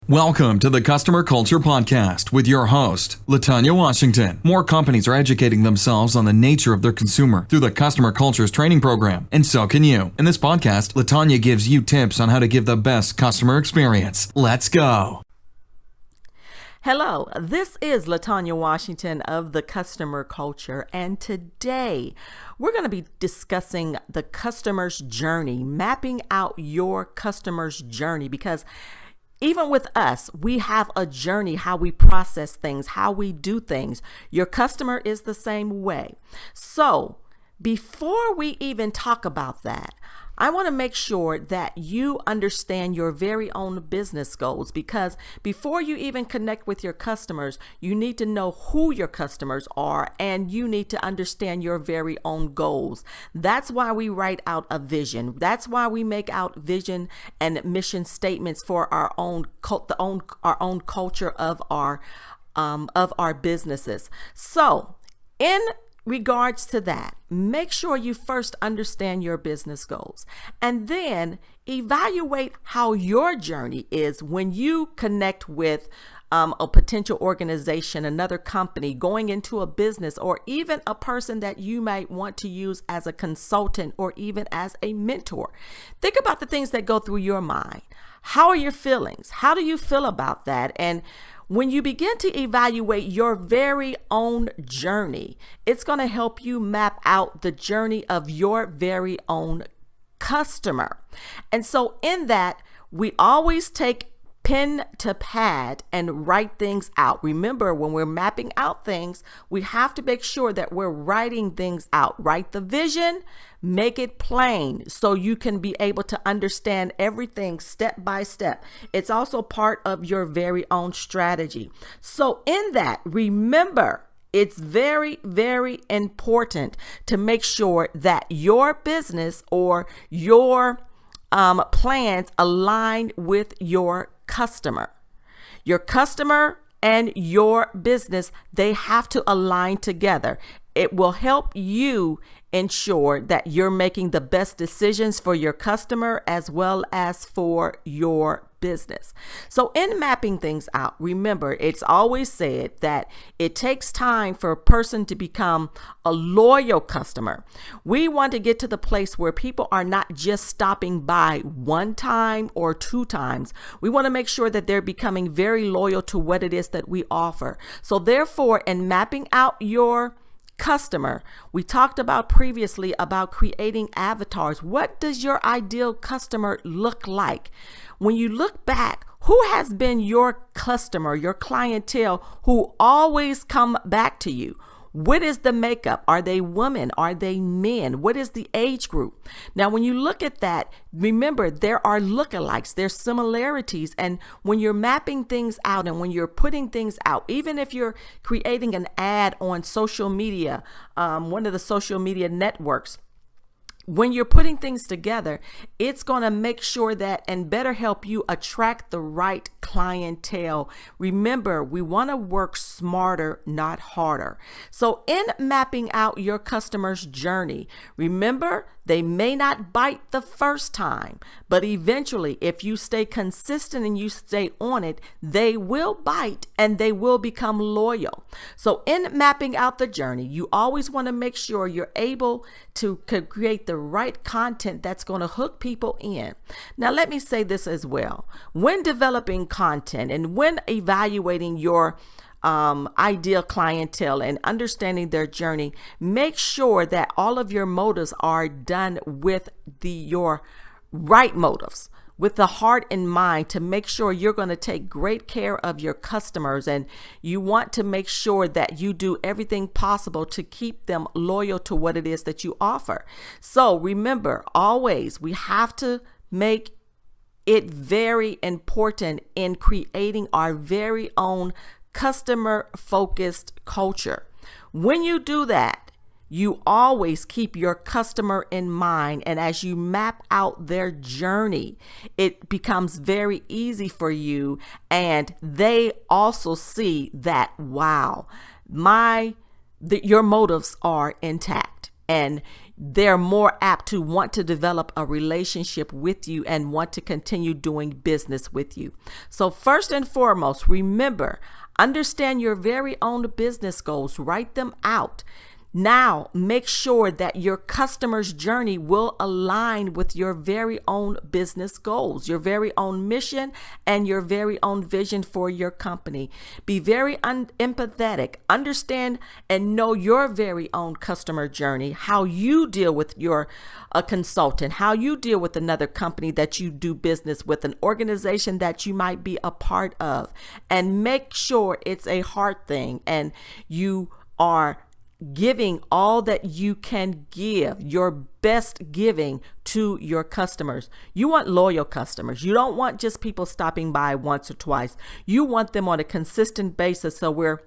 Welcome to the Customer Culture Podcast with your host, Latanya Washington. More companies are educating themselves on the nature of their consumer through the Customer Cultures training program, and so can you. In this podcast, Latanya gives you tips on how to give the best customer experience. Let's go. Hello, this is Latanya Washington of the Customer Culture, and today we're going to be discussing the customer's journey, mapping out your customer's journey, because even with us, we have a journey, how we process things, how we do things. Your customer is the same way. So before we even talk about that, I want to make sure that you understand your very own business goals, because before you even connect with your customers, you need to know who your customers are and you need to understand your very own goals. That's why we write out a vision. That's why we make out vision and mission statements for our own culture of our businesses. So, in regards to that, make sure you first understand your business goals and then evaluate how your journey is when you connect with a potential organization, another company, going into a business, or even a person that you might want to use as a consultant or even as a mentor. Think about the things that go through your mind. How are your feelings? How do you feel about that? And when you begin to evaluate your very own journey, it's going to help you map out the journey of your very own customer. And so in that, we always take pen to pad and write things out. Remember, when we're mapping out things, we have to make sure that we're writing things out. Write the vision, make it plain so you can be able to understand everything step by step. It's also part of your very own strategy. So in that, remember, it's very, very important to make sure that your business or your plans align with your customer. Your customer and your business, they have to align together. It will help you ensure that you're making the best decisions for your customer as well as for your business. So in mapping things out, remember, it's always said that it takes time for a person to become a loyal customer. We want to get to the place where people are not just stopping by one time or two times. We want to make sure that they're becoming very loyal to what it is that we offer. So therefore, in mapping out your customer, we talked about previously about creating avatars. What does your ideal customer look like? When you look back, who has been your customer, your clientele who always come back to you? What is the makeup? Are they women? Are they men? What is the age group? Now, when you look at that, remember, there are lookalikes, there's similarities. And when you're mapping things out and when you're putting things out, even if you're creating an ad on social media, one of the social media networks, when you're putting things together, it's going to make sure that and better help you attract the right clientele. Remember, we want to work smarter, not harder. So in mapping out your customer's journey, remember, they may not bite the first time, but eventually, if you stay consistent and you stay on it, they will bite and they will become loyal. So in mapping out the journey, you always want to make sure you're able to create the right content that's going to hook people in. Now, let me say this as well. When developing content and when evaluating your ideal clientele and understanding their journey, make sure that all of your motives are done with your right motives, with the heart in mind, to make sure you're going to take great care of your customers, and you want to make sure that you do everything possible to keep them loyal to what it is that you offer. So remember, always, we have to make it very important in creating our very own customer-focused culture. When you do that, you always keep your customer in mind. And as you map out their journey, it becomes very easy for you. And they also see that, wow, your motives are intact. And they're more apt to want to develop a relationship with you and want to continue doing business with you. So first and foremost, remember, understand your very own business goals, write them out. Now, make sure that your customer's journey will align with your very own business goals, your very own mission, and your very own vision for your company. Be very empathetic. Understand and know your very own customer journey, how you deal with your consultant, how you deal with another company that you do business with, an organization that you might be a part of, and make sure it's a hard thing and you are giving all that you can give, your best giving to your customers. You want loyal customers. You don't want just people stopping by once or twice. You want them on a consistent basis, so we're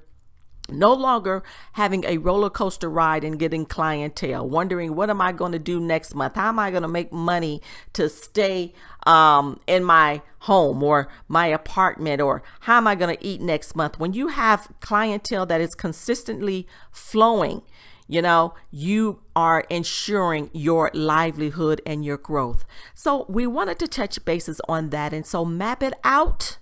no longer having a roller coaster ride and getting clientele, wondering what am I going to do next month? How am I going to make money to stay in my home or my apartment, or how am I going to eat next month? When you have clientele that is consistently flowing, you are ensuring your livelihood and your growth. So we wanted to touch bases on that. And so map it out,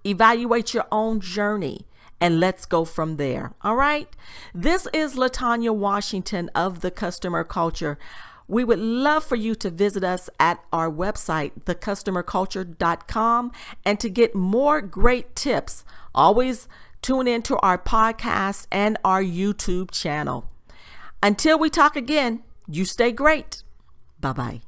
evaluate your own journey, and let's go from there. All right. This is Latanya Washington of The Customer Culture. We would love for you to visit us at our website, thecustomerculture.com, and to get more great tips. Always tune into our podcast and our YouTube channel. Until we talk again, you stay great. Bye-bye.